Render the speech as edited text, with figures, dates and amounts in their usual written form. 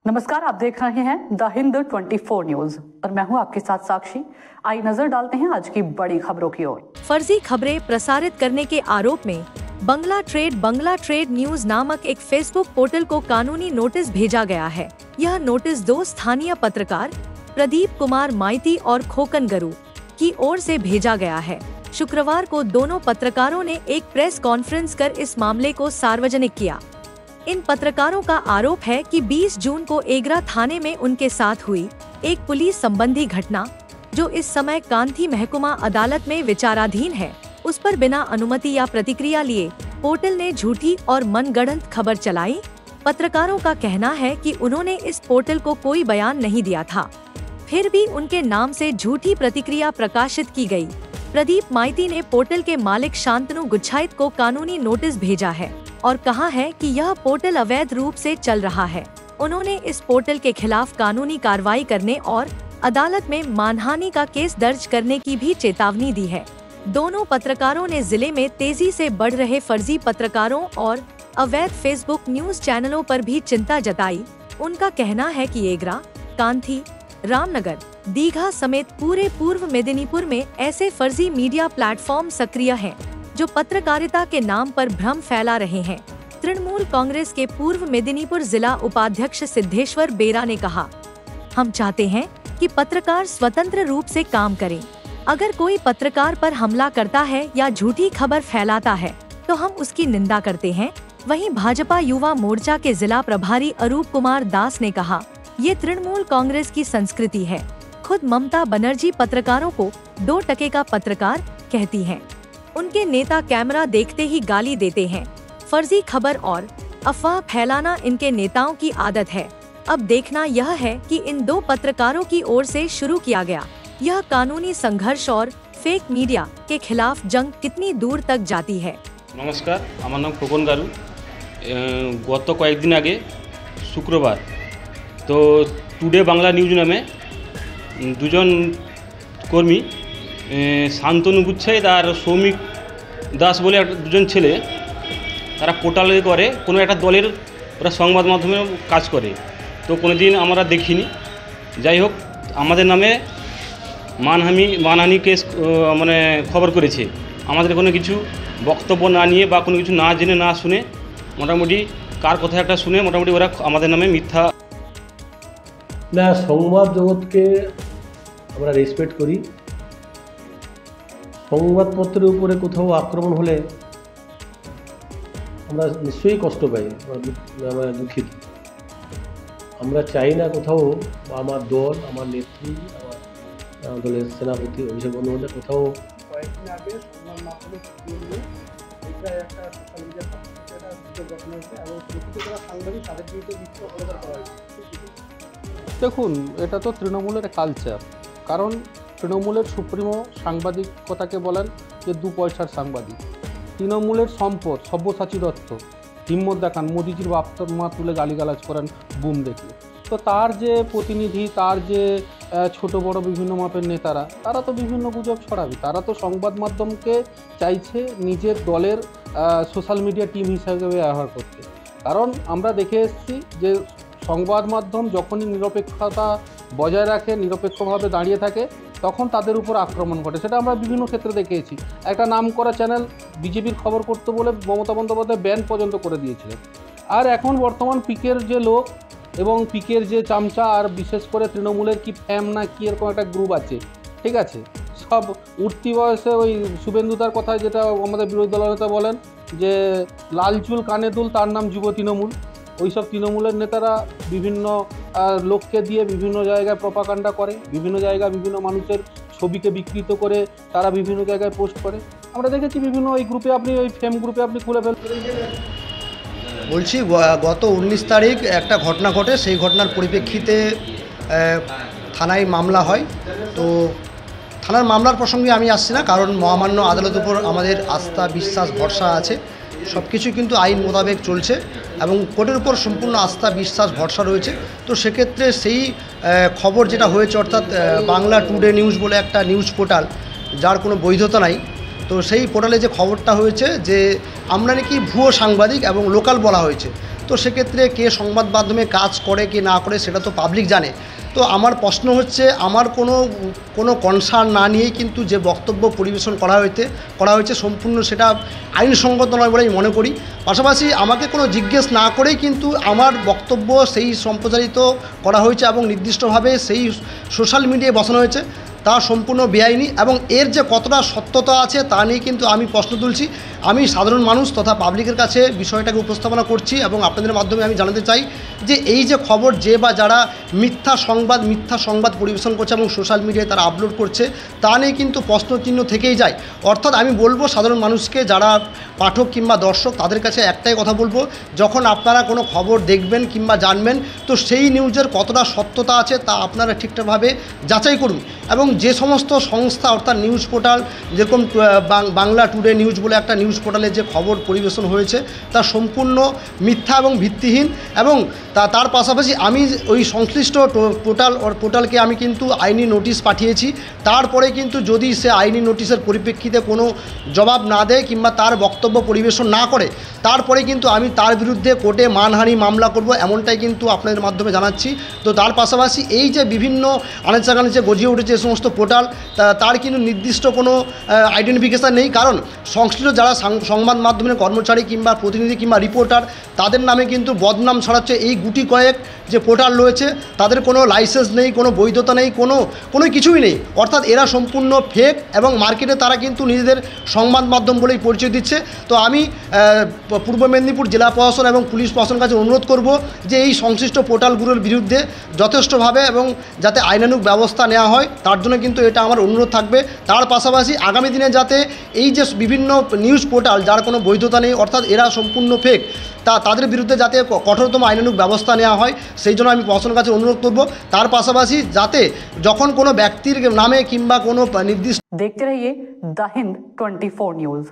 नमस्कार, आप देख रहे हैं द हिंद 24 न्यूज और मैं हूं आपके साथ साक्षी। आइए नजर डालते हैं आज की बड़ी खबरों की ओर। फर्जी खबरें प्रसारित करने के आरोप में बंगला ट्रेड न्यूज नामक एक फेसबुक पोर्टल को कानूनी नोटिस भेजा गया है। यह नोटिस दो स्थानीय पत्रकार प्रदीप कुमार माइती और खोकन गरू की ओर से भेजा गया है। शुक्रवार को दोनों पत्रकारों ने एक प्रेस कॉन्फ्रेंस कर इस मामले को सार्वजनिक किया। इन पत्रकारों का आरोप है कि 20 जून को एगरा थाने में उनके साथ हुई एक पुलिस संबंधी घटना, जो इस समय कांथी महकुमा अदालत में विचाराधीन है, उस पर बिना अनुमति या प्रतिक्रिया लिए पोर्टल ने झूठी और मनगढ़ंत खबर चलाई। पत्रकारों का कहना है कि उन्होंने इस पोर्टल को कोई बयान नहीं दिया था, फिर भी उनके नाम से झूठी प्रतिक्रिया प्रकाशित की गई। प्रदीप माइती ने पोर्टल के मालिक शांतनु गुच्छाइत को कानूनी नोटिस भेजा है और कहा है कि यह पोर्टल अवैध रूप से चल रहा है। उन्होंने इस पोर्टल के खिलाफ कानूनी कार्रवाई करने और अदालत में मानहानि का केस दर्ज करने की भी चेतावनी दी है। दोनों पत्रकारों ने जिले में तेजी से बढ़ रहे फर्जी पत्रकारों और अवैध फेसबुक न्यूज चैनलों पर भी चिंता जताई। उनका कहना है कि एगरा, कांथी, रामनगर, दीघा समेत पूरे पूर्व मेदिनीपुर में ऐसे फर्जी मीडिया प्लेटफॉर्म सक्रिय हैं, जो पत्रकारिता के नाम पर भ्रम फैला रहे हैं। तृणमूल कांग्रेस के पूर्व मेदिनीपुर जिला उपाध्यक्ष सिद्धेश्वर बेरा ने कहा, हम चाहते हैं कि पत्रकार स्वतंत्र रूप से काम करें। अगर कोई पत्रकार पर हमला करता है या झूठी खबर फैलाता है तो हम उसकी निंदा करते हैं। वहीं भाजपा युवा मोर्चा के जिला प्रभारी अरूप कुमार दास ने कहा, ये तृणमूल कांग्रेस की संस्कृति है। खुद ममता बनर्जी पत्रकारों को 2 टके का पत्रकार कहती हैं। उनके नेता कैमरा देखते ही गाली देते हैं। फर्जी खबर और अफवाह फैलाना इनके नेताओं की आदत है। अब देखना यह है कि इन 2 पत्रकारों की ओर से शुरू किया गया यह कानूनी संघर्ष और फेक मीडिया के खिलाफ जंग कितनी दूर तक जाती है। नमस्कार, আমার নাম খোকন গারু। গত কয়েকদিন আগে শুক্রবার তো টুডে বাংলা নিউজ নামে দুজন কর্মী শান্তনু গুচ্ছাইত আর সৌমিক দাস বলে দুজন ছেলে, তারা পোর্টালে করে কোনো একটা দলের ওরা সংবাদ মাধ্যমে কাজ করে। তো কোনো দিন আমরা দেখিনি। যাই হোক, আমাদের নামে মানহানি কেস মানে খবর করেছে। আমাদের কোনো কিছু বক্তব্য না নিয়ে বা কোনো কিছু না জেনে না শুনে মোটামুটি কার কথা একটা শুনে মোটামুটি ওরা আমাদের নামে মিথ্যা। না, সংবাদ জগৎকে আমরা রেসপেক্ট করি। সংবাদপত্রের উপরে কোথাও আক্রমণ হলে আমরা নিশ্চয়ই কষ্ট পাই, আমরা দুঃখিত। আমরা চাই না কোথাও আমার দল, আমার নেত্রী, আমার দলের সেনাপতি অভিষেক বন্দ্যোপাধ্যায় কোথাও কয়েকদিন আগে সংবাদ মাধ্যমে এটা একটা সোশ্যাল মিডিয়া ঘটনা হয়েছে এবং প্রকৃত যারা সাংবাদিক তাদের বিরুদ্ধে মিথ্যা অপরাধ করা হয়েছে। দেখুন, এটা তো তৃণমূলের কালচার। কারণ তৃণমূলের সুপ্রিমো সাংবাদিকতাকে বলেন যে 2 পয়সার সাংবাদিক। তৃণমূলের সম্পদ সব্যসাচী দত্ত হিম্মত দেখান, মোদিজির বাপ-মা তুলে গালিগালাজ করেন বুম দেখলে। তো তার যে প্রতিনিধি, তার যে ছোট বড় বিভিন্ন মাপের নেতারা, তারা তো বিভিন্ন গুজব ছড়াবে। তারা তো সংবাদ মাধ্যমকে চাইছে নিজের দলের সোশ্যাল মিডিয়া টিম হিসাবে ব্যবহার করতে। কারণ আমরা দেখে এসেছি যে সংবাদ মাধ্যম যখনই নিরপেক্ষতা বজায় রাখে, নিরপেক্ষভাবে দাঁড়িয়ে থাকে, তখন তাদের উপর আক্রমণ ঘটে। সেটা আমরা বিভিন্ন ক্ষেত্রে দেখেছি। একটা নামকরা চ্যানেল বিজেপির খবর করতে বলে মমতা বন্দ্যোপাধ্যায় ব্যান পর্যন্ত করে দিয়েছিলেন। আর এখন বর্তমান পিকের যে লোক এবং পিকের যে চামচা, আর বিশেষ করে তৃণমূলের কি ফ্যাম না কি এরকম একটা গ্রুপ আছে, ঠিক আছে, সব উঠতি বয়সে ওই শুভেন্দুদার কথা যেটা আমাদের বিরোধী দলনেতা বলেন যে লাল চুল কানে দুল, তার নাম যুব তৃণমূল। ওইসব তৃণমূলের নেতারা বিভিন্ন লোককে দিয়ে বিভিন্ন জায়গায় প্রপাগান্ডা করে, বিভিন্ন জায়গায় বিভিন্ন মানুষের ছবিকে বিকৃত করে তারা বিভিন্ন জায়গায় পোস্ট করে। আমরা দেখেছি বিভিন্ন ওই গ্রুপে, আপনি ওই ফেম গ্রুপে আপনি খুলে ফেলতে। বলছি, গত 19 তারিখ একটা ঘটনা ঘটে। সেই ঘটনার পরিপ্রেক্ষিতে থানায় মামলা হয়। তো থানার মামলার প্রসঙ্গে আমি আসছি না, কারণ মহামান্য আদালতের উপর আমাদের আস্থা, বিশ্বাস, ভরসা আছে। সব কিছু কিন্তু আইন মোতাবেক চলছে এবং কোর্টের উপর সম্পূর্ণ আস্থা, বিশ্বাস, ভরসা রয়েছে। তো সেক্ষেত্রে সেই খবর যেটা হয়েছে, অর্থাৎ বাংলা টুডে নিউজ বলে একটা নিউজ পোর্টাল, যার কোনো বৈধতা নাই, তো সেই পোর্টালে যে খবরটা হয়েছে যে আমরা নাকি ভুয়ো সাংবাদিক এবং লোকাল বলা হয়েছে, তো সেক্ষেত্রে কে সংবাদ মাধ্যমে কাজ করে কে না করে সেটা তো পাবলিক জানে। তো আমার প্রশ্ন হচ্ছে, আমার কোনো কনসার্ন না নিয়েই কিন্তু যে বক্তব্য পরিবেশন করা হয়েছে সম্পূর্ণ সেটা আইনসঙ্গত নয় বলে আমি মনে করি। পাশাপাশি আমাকে কোনো জিজ্ঞেস না করেই কিন্তু আমার বক্তব্য সেই সম্প্রচারিত করা হয়েছে এবং নির্দিষ্টভাবে সেই সোশ্যাল মিডিয়ায় বসানো হয়েছে, তা সম্পূর্ণ বেআইনি এবং এর যে কতটা সত্যতা আছে তা নিয়ে কিন্তু আমি প্রশ্ন তুলছি। আমি সাধারণ মানুষ তথা পাবলিকের কাছে বিষয়টাকে উপস্থাপনা করছি এবং আপনাদের মাধ্যমে আমি জানাতে চাই যে এই যে খবর যে বা যারা মিথ্যা সংবাদ পরিবেশন করছে এবং সোশ্যাল মিডিয়ায় তারা আপলোড করছে তা নিয়ে কিন্তু প্রশ্নচিহ্ন থেকেই যায়। অর্থাৎ আমি বলবো সাধারণ মানুষকে, যারা পাঠক কিংবা দর্শক, তাদের কাছে একটাই কথা বলবো, যখন আপনারা কোনো খবর দেখবেন কিংবা জানবেন তো সেই নিউজের কতটা সত্যতা আছে তা আপনারা ঠিকঠাকভাবে যাচাই করুন। এবং যে সমস্ত সংস্থা অর্থাৎ নিউজ পোর্টাল, যেরকম বাংলা টুডে নিউজ বলে একটা নিউজ পোর্টালে যে খবর পরিবেশন হয়েছে তা সম্পূর্ণ মিথ্যা এবং ভিত্তিহীন। এবং তার পাশাপাশি আমি ওই সংশ্লিষ্ট পোর্টালকে আমি কিন্তু আইনি নোটিশ পাঠিয়েছি। তারপরে কিন্তু যদি সে আইনি নোটিশের পরিপ্রেক্ষিতে কোনো জবাব না দেয় কিংবা তার বক্তব্য পরিবেশন না করে, তারপরে কিন্তু আমি তার বিরুদ্ধে কোর্টে মানহানি মামলা করব, এমনটাই কিন্তু আপনাদের মাধ্যমে জানাচ্ছি। তো তার পাশাপাশি এই যে বিভিন্ন আনাচে গজিয়ে উঠেছে যে সমস্ত পোর্টাল, তার কিন্তু নির্দিষ্ট কোনো আইডেন্টিফিকেশান নেই। কারণ সংশ্লিষ্ট যারা সংবাদ মাধ্যমের কর্মচারী কিংবা প্রতিনিধি কিংবা রিপোর্টার, তাদের নামে কিন্তু বদনাম ছড়াচ্ছে এই গুটি কয়েক যে পোর্টাল রয়েছে, তাদের কোনো লাইসেন্স নেই, কোনো বৈধতা নেই, কোনো কিছুই নেই। অর্থাৎ এরা সম্পূর্ণ ফেক এবং মার্কেটে তারা কিন্তু নিজেদের সংবাদ মাধ্যম বলেই পরিচয় দিচ্ছে। তো আমি পূর্ব মেদিনীপুর জেলা প্রশাসন এবং পুলিশ প্রশাসনের কাছে অনুরোধ করব যে এই সংশ্লিষ্ট পোর্টালগুলোর বিরুদ্ধে যথেষ্টভাবে এবং যাতে আইনানুগ ব্যবস্থা নেওয়া হয়, তার জন্য কিন্তু এটা আমার অনুরোধ থাকবে। তার পাশাপাশি আগামী দিনে যাতে এই যে বিভিন্ন নিউজ পোর্টাল যার কোনো বৈধতা নেই, অর্থাৎ এরা সম্পূর্ণ ফেক, তাদের বিরুদ্ধে যাতে কঠোরতম আইনানুগ ব্যবস্থা নেওয়া হয় সেই জন্য আমি প্রশাসনের কাছে অনুরোধ করব। তার পাশাপাশি যাতে যখন কোনো ব্যক্তির নামে কিংবা কোনো নির্দিষ্ট देखते रहिए द हिंद 24 न्यूज।